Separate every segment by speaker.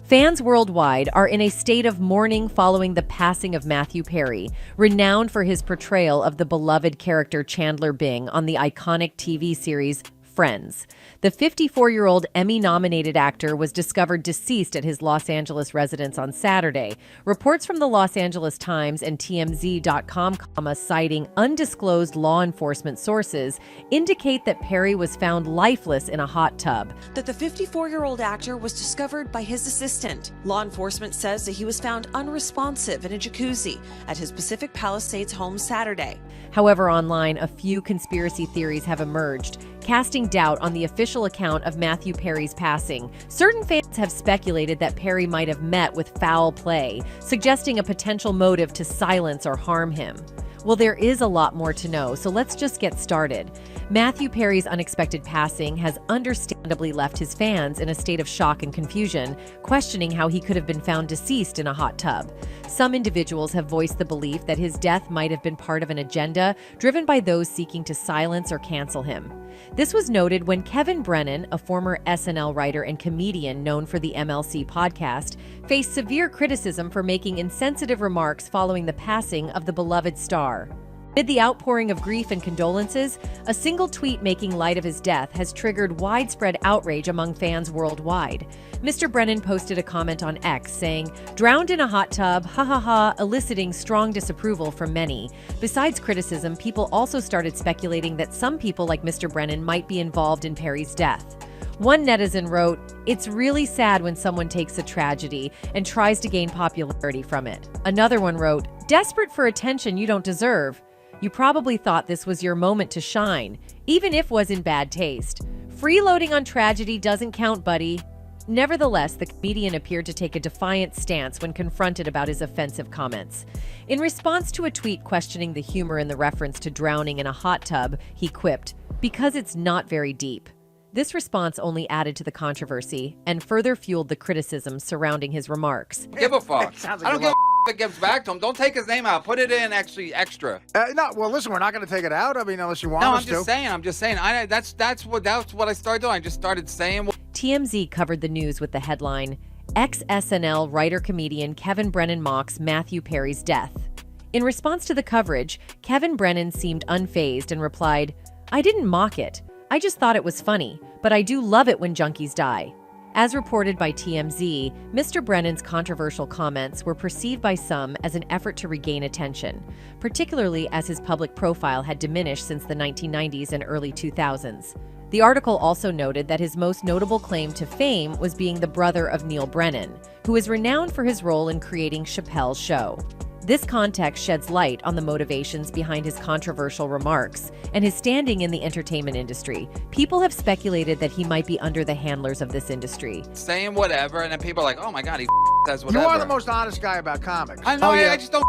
Speaker 1: Fans worldwide are in a state of mourning following the passing of Matthew Perry, renowned for his portrayal of the beloved character Chandler Bing on the iconic TV series Friends. The 54-year-old Emmy-nominated actor was discovered deceased at his Los Angeles residence on Saturday. Reports from the Los Angeles Times and TMZ.com, citing undisclosed law enforcement sources, indicate that Perry was found lifeless in a hot tub.
Speaker 2: That the 54-year-old actor was discovered by his assistant. Law enforcement says that he was found unresponsive in a jacuzzi at his Pacific Palisades home Saturday.
Speaker 1: However, online, a few conspiracy theories have emerged, casting doubt on the official account of Matthew Perry's passing. Certain fans have speculated that Perry might have met with foul play, suggesting a potential motive to silence or harm him. Well, there is a lot more to know, so let's just get started. Matthew Perry's unexpected passing has understandably left his fans in a state of shock and confusion, questioning how he could have been found deceased in a hot tub. Some individuals have voiced the belief that his death might have been part of an agenda driven by those seeking to silence or cancel him. This was noted when Kevin Brennan, a former SNL writer and comedian known for the MLC podcast, faced severe criticism for making insensitive remarks following the passing of the beloved star. Amid the outpouring of grief and condolences, a single tweet making light of his death has triggered widespread outrage among fans worldwide. Mr. Brennan posted a comment on X saying, "Drowned in a hot tub, ha ha ha," eliciting strong disapproval from many. Besides criticism, people also started speculating that some people like Mr. Brennan might be involved in Perry's death. One netizen wrote, "It's really sad when someone takes a tragedy and tries to gain popularity from it." Another one wrote, "Desperate for attention you don't deserve. You probably thought this was your moment to shine, even if was in bad taste. Freeloading on tragedy doesn't count, buddy." Nevertheless, the comedian appeared to take a defiant stance when confronted about his offensive comments. In response to a tweet questioning the humor in the reference to drowning in a hot tub, he quipped, "Because it's not very deep." This response only added to the controversy and further fueled the criticism surrounding his remarks.
Speaker 3: Give a fuck. I don't give a that gives back to him. Don't take his name out. Put it in actually extra.
Speaker 4: No, well, listen, we're not going to take it out. I mean, unless you want
Speaker 3: no,
Speaker 4: us to.
Speaker 3: I'm just saying. That's what I started doing. I just started saying.
Speaker 1: TMZ covered the news with the headline, "Ex-SNL writer-comedian Kevin Brennan mocks Matthew Perry's death." In response to the coverage, Kevin Brennan seemed unfazed and replied, "I didn't mock it. I just thought it was funny, but I do love it when junkies die." As reported by TMZ, Mr. Brennan's controversial comments were perceived by some as an effort to regain attention, particularly as his public profile had diminished since the 1990s and early 2000s. The article also noted that his most notable claim to fame was being the brother of Neil Brennan, who is renowned for his role in creating Chappelle's Show. This context sheds light on the motivations behind his controversial remarks and his standing in the entertainment industry. People have speculated that he might be under the handlers of this industry.
Speaker 3: Saying whatever, and then people are like, "Oh my God, he says whatever."
Speaker 4: You are the most honest guy about comics.
Speaker 3: I know. I just don't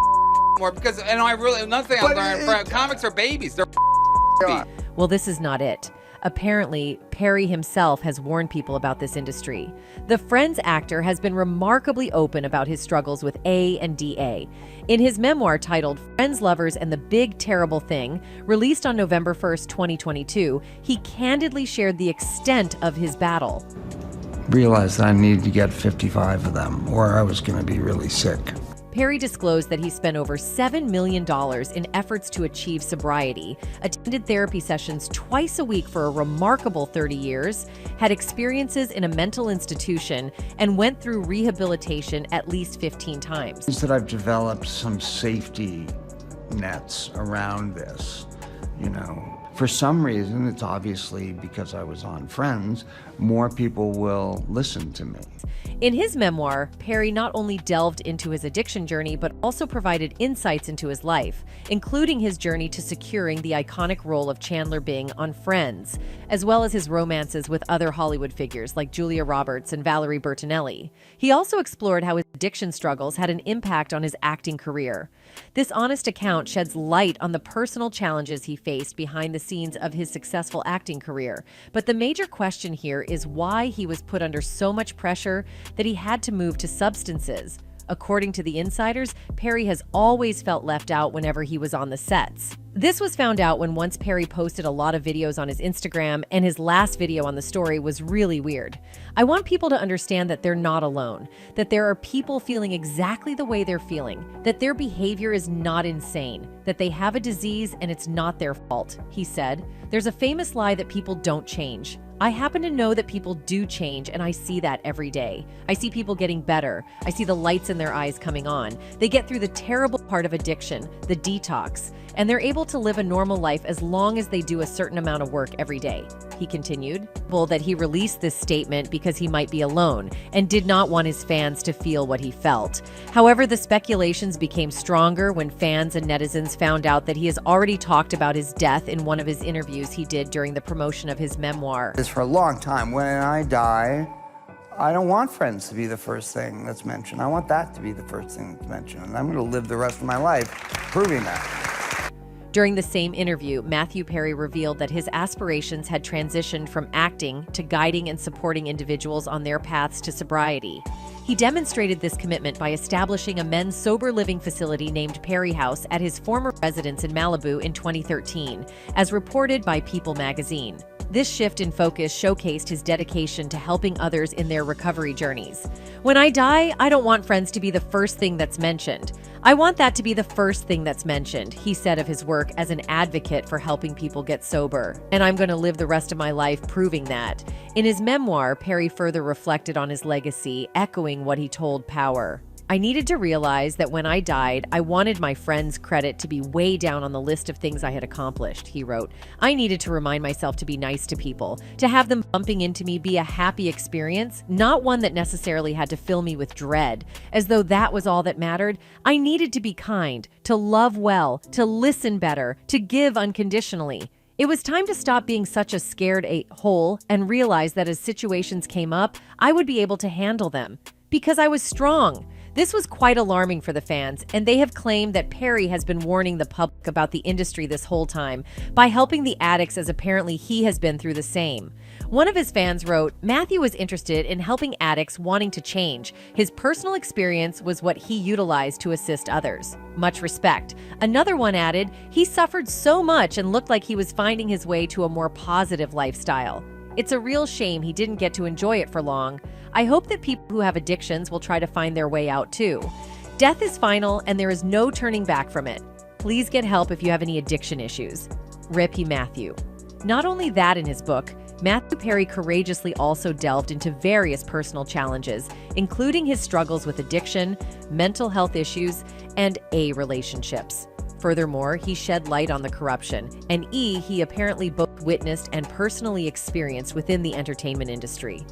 Speaker 3: more because, and I really another thing I learned: comics are babies. They're
Speaker 1: Well, this is not it. Apparently, Perry himself has warned people about this industry. The Friends actor has been remarkably open about his struggles with A and DA. In his memoir titled Friends, Lovers, and the Big Terrible Thing, released on November 1st, 2022, he candidly shared the extent of his battle.
Speaker 5: Realized that I needed to get 55 of them, or I was going to be really sick.
Speaker 1: Perry disclosed that he spent over $7 million in efforts to achieve sobriety, attended therapy sessions twice a week for a remarkable 30 years, had experiences in a mental institution, and went through rehabilitation at least 15 times.
Speaker 5: Is that I've developed some safety nets around this, you know. For some reason, it's obviously because I was on Friends, more people will listen to me.
Speaker 1: In his memoir, Perry not only delved into his addiction journey, but also provided insights into his life, including his journey to securing the iconic role of Chandler Bing on Friends, as well as his romances with other Hollywood figures like Julia Roberts and Valerie Bertinelli. He also explored how his addiction struggles had an impact on his acting career. This honest account sheds light on the personal challenges he faced behind the scenes of his successful acting career. But the major question here is why he was put under so much pressure that he had to move to substances. According to the insiders, Perry has always felt left out whenever he was on the sets. This was found out when once Perry posted a lot of videos on his Instagram, and his last video on the story was really weird. I want people to understand that they're not alone, that there are people feeling exactly the way they're feeling, that their behavior is not insane, that they have a disease and it's not their fault, he said. There's a famous lie that people don't change. I happen to know that people do change, and I see that every day. I see people getting better. I see the lights in their eyes coming on. They get through the terrible part of addiction, the detox, and they're able to live a normal life as long as they do a certain amount of work every day. He continued. Well, that he released this statement because he might be alone and did not want his fans to feel what he felt. However, the speculations became stronger when fans and netizens found out that he has already talked about his death in one of his interviews he did during the promotion of his memoir.
Speaker 5: For a long time, when I die, I don't want friends to be the first thing that's mentioned. I want that to be the first thing that's mentioned. And I'm going to live the rest of my life proving that.
Speaker 1: During the same interview, Matthew Perry revealed that his aspirations had transitioned from acting to guiding and supporting individuals on their paths to sobriety. He demonstrated this commitment by establishing a men's sober living facility named Perry House at his former residence in Malibu in 2013, as reported by People magazine. This shift in focus showcased his dedication to helping others in their recovery journeys. When I die, I don't want friends to be the first thing that's mentioned. I want that to be the first thing that's mentioned, he said of his work as an advocate for helping people get sober. And I'm going to live the rest of my life proving that. In his memoir, Perry further reflected on his legacy, echoing what he told Power. I needed to realize that when I died, I wanted my friends' credit to be way down on the list of things I had accomplished, he wrote. I needed to remind myself to be nice to people, to have them bumping into me be a happy experience, not one that necessarily had to fill me with dread, as though that was all that mattered. I needed to be kind, to love well, to listen better, to give unconditionally. It was time to stop being such a scared hole and realize that as situations came up, I would be able to handle them. Because I was strong. This was quite alarming for the fans, and they have claimed that Perry has been warning the public about the industry this whole time by helping the addicts, as apparently he has been through the same. One of his fans wrote, Matthew was interested in helping addicts wanting to change. His personal experience was what he utilized to assist others. Much respect. Another one added, he suffered so much and looked like he was finding his way to a more positive lifestyle. It's a real shame he didn't get to enjoy it for long. I hope that people who have addictions will try to find their way out too. Death is final and there is no turning back from it. Please get help if you have any addiction issues. Rip Matthew. Not only that, in his book, Matthew Perry courageously also delved into various personal challenges, including his struggles with addiction, mental health issues, and relationships. Furthermore, he shed light on the corruption and he apparently both witnessed and personally experienced within the entertainment industry.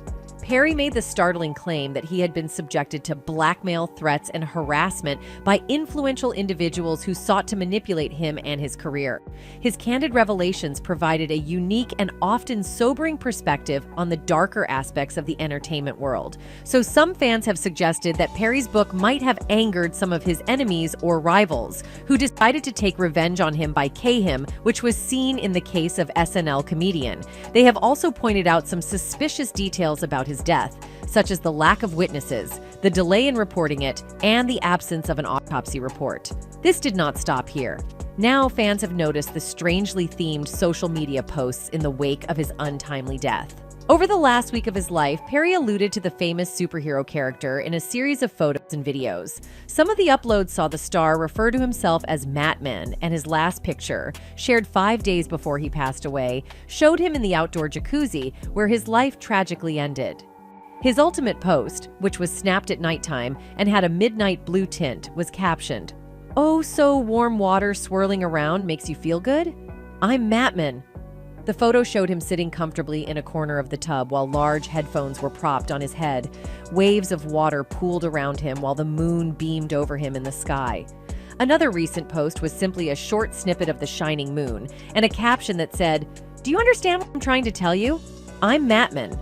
Speaker 1: Perry made the startling claim that he had been subjected to blackmail, threats, and harassment by influential individuals who sought to manipulate him and his career. His candid revelations provided a unique and often sobering perspective on the darker aspects of the entertainment world. So some fans have suggested that Perry's book might have angered some of his enemies or rivals, who decided to take revenge on him by him, which was seen in the case of SNL comedian. They have also pointed out some suspicious details about his death, such as the lack of witnesses, the delay in reporting it, and the absence of an autopsy report. This did not stop here. Now fans have noticed the strangely themed social media posts in the wake of his untimely death. Over the last week of his life, Perry alluded to the famous superhero character in a series of photos and videos. Some of the uploads saw the star refer to himself as Matman, and his last picture, shared 5 days before he passed away, showed him in the outdoor jacuzzi where his life tragically ended. His ultimate post, which was snapped at nighttime and had a midnight blue tint, was captioned, "Oh, so warm water swirling around makes you feel good? I'm Matman." The photo showed him sitting comfortably in a corner of the tub while large headphones were propped on his head. Waves of water pooled around him while the moon beamed over him in the sky. Another recent post was simply a short snippet of the shining moon and a caption that said, "Do you understand what I'm trying to tell you? I'm Matman."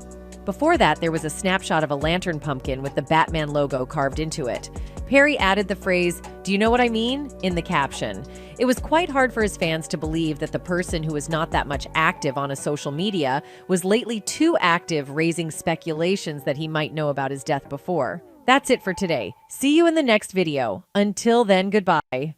Speaker 1: Before that, there was a snapshot of a lantern pumpkin with the Batman logo carved into it. Perry added the phrase, "Do you know what I mean?" in the caption. It was quite hard for his fans to believe that the person who was not that much active on a social media was lately too active, raising speculations that he might know about his death before. That's it for today. See you in the next video. Until then, goodbye.